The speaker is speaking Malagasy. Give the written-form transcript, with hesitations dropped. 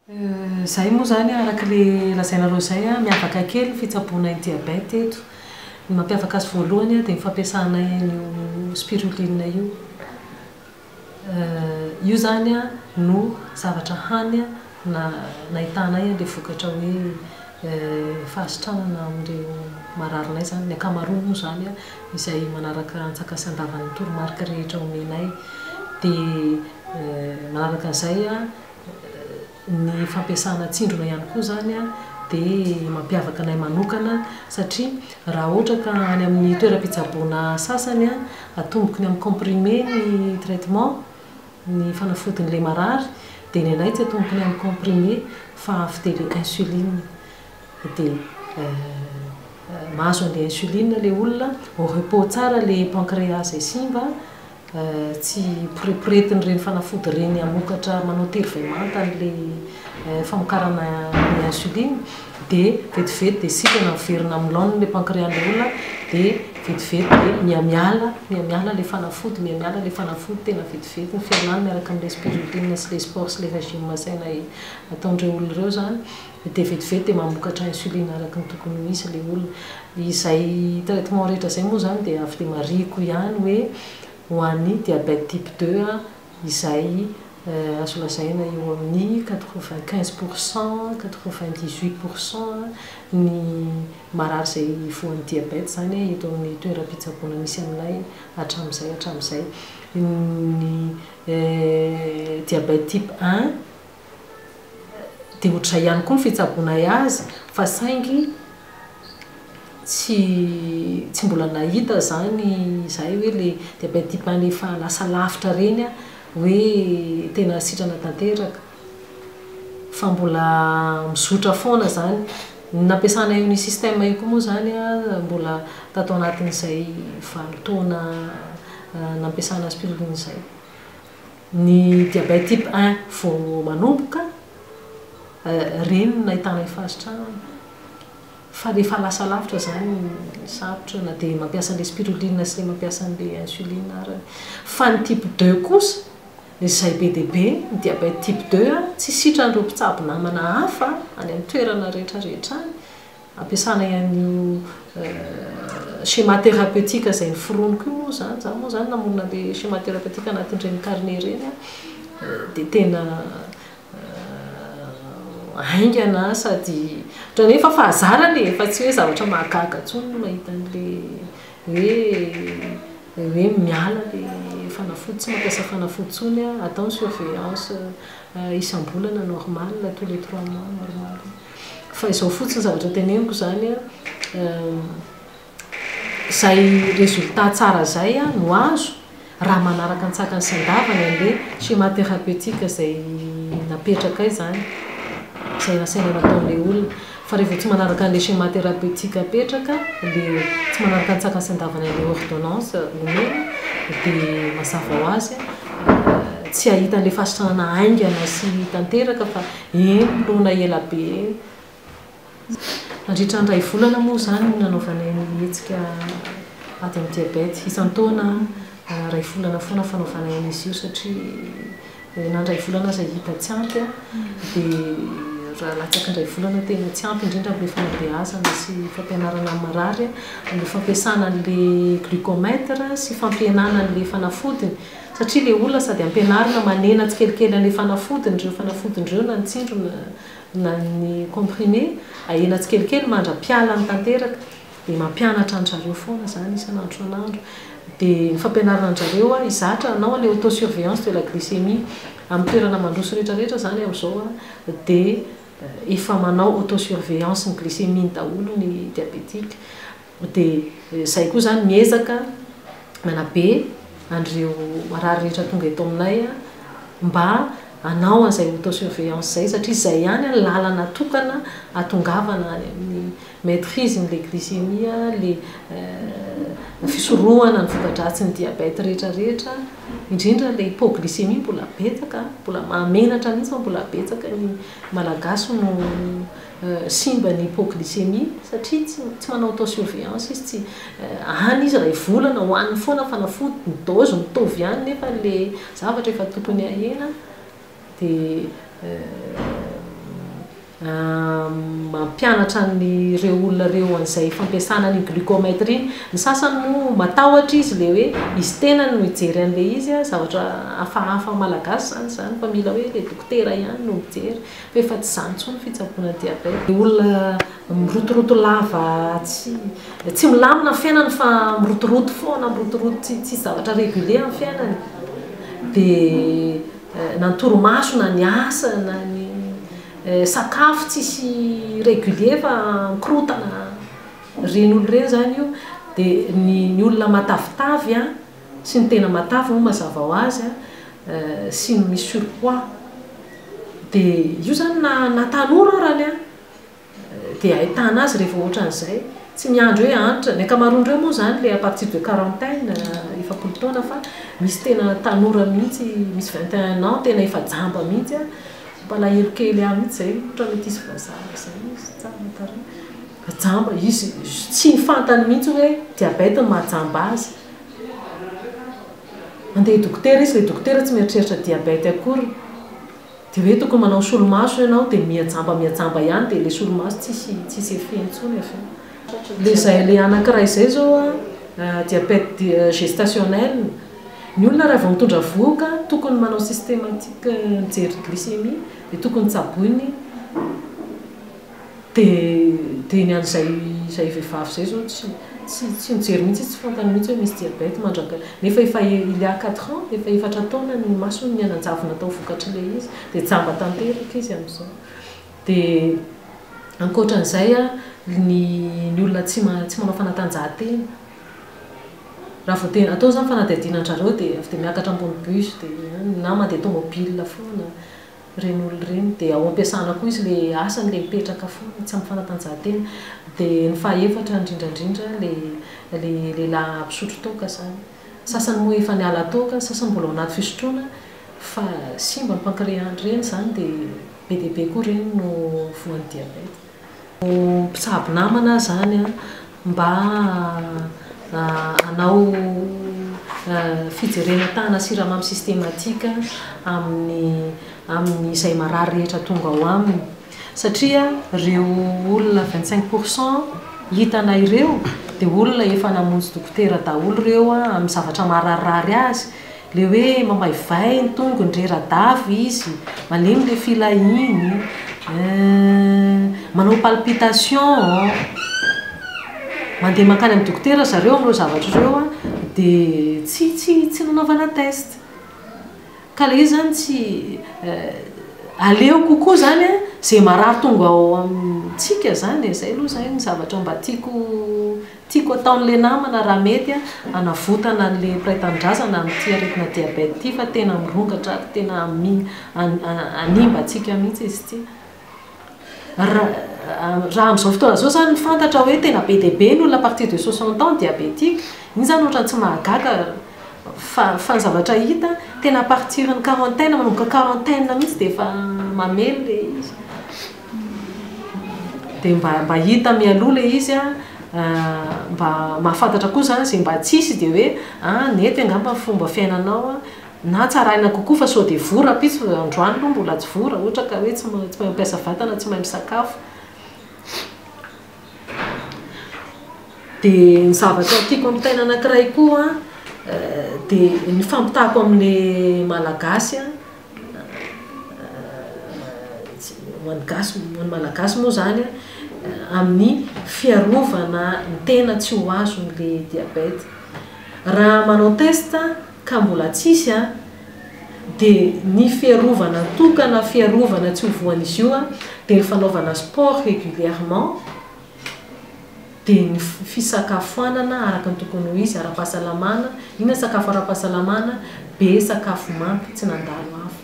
Zay moa zany arak'le lazainareo zay miavaka kely fitsaboana diabète eto. Ny mampiavaka azy voalohany dia fampiasana io spiruline io. Io zany no zavatra hany na nahitanay le vokatra hoe fahasitranana amin'ireo mararinay zany. Ny ankamaroany moa zany izay manaraka antsakasy andavan'ny toromarika rehetra omenay. Dia manaraka an'izay ny fampiasana tsindrona ihany koa zany dia mampiavaka anay manokana satria raha ohatra ka any amin'ny toeram-pitsaboana sasany atombokony amin'ny comprimé ny traitement ny fanafotin'le marary dia ny anay tsy atombokony amin'ny comprimé fa fidely insuline dia mahazo an'le insuline le olona au repos tsara le pancréas izay simba tsy poriporetiny reny fanafody reny amokatra manao terivemanta an'le famokarana ny insuline dia vetivety dia sitrana miverina amin'ny laoniny le pancréas-le olona dia vetivety dia miamiala le fanafody miamiala le fanafody tena vetivety ny fialany miaraka amin'le spiruline sy le sport sy le régime saina ataondreo olona ireo zany dia vetivety dia mamokatra insuline araka ny tokony misy le olona. Izay traitement rehetra zay moa zany dia avy dia mariko ihany hoe ho an'ny diabète type 2 izay azo lazaina eo amin'ny 95% 98% ny marary izay voan'ny diabète zany eto amin'ny toeram-pitsaboana misy aminay hatramin'izay. Ny diabète type 1 dia ohatray ihany koa ny fitsaboanay azy fa saingy tsy mbola nahita zany zay hoe le diabète type 1 efa lasa lavitra reny hoe tena sitrana tanteraka fa mbola mizotra foana zany. Nampiasana io ny système io koa moa zany mbola tato anatin'izay 20 taona nampiasana spiruline zay. Ny diabète type 1 vao manomboka reny nahitanay fahasitranana fa rehefa lasa lavitra zany sarotra na dia mampiasa le spiruline sy le mampiasa an'le insuline ary. Fa ny type 2 kosa izay be dia be ny diabète type 2 tsy sitran'ireo mpitsabo namana hafa any amin'ny toerana rehetrarehetra any ampiasana ihany schéma thérapeutique izay ny foroniko io moa zany. Za moa zany namonina le schéma thérapeutique anatin'ireny carnet reny dia tena haingana sady nefa fahazarany fa tsy hoe zavatra mahagaga intsony no mahita an'le hoe miala le fanafody tsy mampiasa fanafody intsony atao ny surveillance isam-bolana normal tous les 3 mois normal. Fa izao fotsiny zavatra teneniko zany izay résultat tsara zay no azo raha manaraka antsakany sy andavany an'le schéma thérapeutique izay napetraka zany izay nasaina nataon'le olona. Fa rehefa tsy manaraka an'le schéma thérapeutique apetraka le tsy manaraka antsakany sy andavany an'le ordonnance omena dia mazava ho azy tsy ahita an'le fahasitranana haingana sy tanteraka fa lona ela be. Nandritra ny 2 volana moa zany nanaovanay ny hetsika aty amin'ny diabète isan-taona 2 volana foana fanaovanay an'izy io satria na 2 volana zay hita tsy ampy dia raha latsaky 2 volana tena tsy ampy indrindra amin'le fanabeazana sy fampianarana marary amin'le fampiasana an'le glucomètre sy fampianana an'le fanafodiny satria le olona sady ampianarina manena tsikelikely an'le fanafodin'ireo fanafodin'ireo na ny tsindrona na ny comprimé ahena tsikelikely mandra-piala ny tanteraka dia mampianatra an'zareo foana zany isan'andro san'andro. Dia ny fampianarana an'zareo izatra anao le autosurveillance de la glycémie amin'ny toerana mandroso rehetrarehetra zany amin'izao dia efa manao autosurveillance ny glycémie daholo ny diabétique. Dia zay koa zany miezaka manabe an'ireo marary rehetra tonga eto aminay mba anao an'izay autosurveillance zay satria zay ihany ny lalana tokana atongavana any amin'ny maîtrise n'le glycémie le fisorohana ny voka-dratsy ny diabète rehetrarehetra indrindra le hypoglycémie mbola betsaka mbola mahamenatra mihitsy mbola betsaka ny malagasy no simba ny hypoglycémie satria tsy manao autosurveillance izy tsy any izy raha volana hoan'ny foana fanafody ny dose mitovy ihany nefa le zavatra efa tokony ahena dia mampianatra ny reo olona reo an'izay fampiasana ny glucomètre iny ny sasany no matahotra izy le hoe izy tena no mijery an'le izy a zavatra hafahafa malagasy zany fa mila hoe le dokotera ihany no mijery fa efa tsy zany intsony fitsaboana diabeta. Olona mirotoroto lava tsy milamina ny fiainany fa mirotoroto foana mirotoroto tsy zavatra régulier amin'ny fiainany dia na ny torimaso na ny asa na ny sakafo tsisy régulier fa mikorotana reny olo reny zany io dia ny olona matavitavy a sy ny tena matavy no mazava ho azy a sy ny misy surpoids dia io zany na tanora arany a dia ahitana azy rehefa ohatran'izay tsy miandro hoe antitra ny ankamaroan'ireo moa zany le à partir de quarantaine efapolo taona fa misy tena tanora mihitsy misy 21 ans tena efa jamba mihitsy a palahelo kely a mihitsy zay ohatra mety izy vazaha zay izy tsara tara jamba izy tsy fantany mihitsy hoe diabeta no mahajamba azy andeha dokotera izy le dokotera tsy mieritreritra diabeta akory dia hoe tokony manao solomaso ianao dia miajamba ihany dia le solomaso tsisy effet intsony afa le anankiray zay zao a diabète gestationnel ny olona raha vao mitondra vohoka tokony manao systématique mijery glycémie dia tokony tsaboiny dia ny an'izay vehivavy zay zao tsy mijery mihitsy tsy fantany mihitsy hoe misy diabète mandraka nefa efa il y a 4 ans efa efatra taona ny masony ny anan-javona natao vokatra le izy dia jamba tanteraka izy amin'izao dia ankoatran'izay a ny olona tsy manao fanatanjahantena raha vao tena atao zany fanadihadinan-drareo dia avy dia miakatra ambony bus dia na mandeha tomobile foana reny olo reny dia ao ampiasana koa izy le asany le mipetraka foana tsy amin'ny fanatanjahantena dia ny fahaefatra indrindrandrindra le lehilahy mpisotro toaka zany sasany moa efa niala toaka sasany mbola ao anaty fisotroana fa simba ny pancréas reny zany dia be dia be koa reny no voan'ny diabeta. Mpitsabo namana zany a mba anao fijerena tana siramamy systématique amin'ny izay marary rehetra tonga ao aminy satria reo olona 25% hitana ireo dia olona efa namonjy dokotera daholo reo a amin'ny zavatra mararirary azy le hoe mamaivay ny tongony rera-davy izy malemy le filahiny manao palpitation mandeha makany amin'ny dokotera zareo amin'ireo zavatra ireo a dia tsy nanaovana test ka le izy zany tsy aleo kokoa zany a zay marary tonga ao amintsika zany zay aloha zay ny zavatra mba tiako ataon'le namana raha mety a anavotana n'le mpiray-tanindrazana amin'ity aretina diabète ity fa tena mirongatra tena animba atsika mihitsy izy ity raha amin'izao fotoana zao zany fantatra hoe tena be dia be ny olona à partir de 60 ans diabétique iny zany ohatrany tsy mahagaga fa ny zavatra hita tena à partir ny quarantaine manomboka quarantaine mihitsy dia efa mamely le izy dia mba hita mialoha le izy a mba mahafantatra koa zany zay mba tsisy dia hoe nety angamba fomba fiainanao a na tsaraina kokoa fa sao dia vora pitsy androany aloha mbola tsy vora ohatra ka hoe tsy mahay mampiasa vatana tsy mahay misakafo dia ny zavatra tiako amin'ny tena anankiray koa dia ny fampitahako amin'le malagasy ny malagasy moa zany amin'ny fiarovana ny tena tsy ho azon'le diabète raha manao test ka mbola tsisy dia ny fiarovana tokana fiarovana tsy hovoan'izy io dia ny fanaovana sport régulièrement dia ny fisakafoanana araka ny tokony ho izy ara-pahasalamana ina sakafo ara-pahasalamana be sakafo mampy tsy nandalo hafa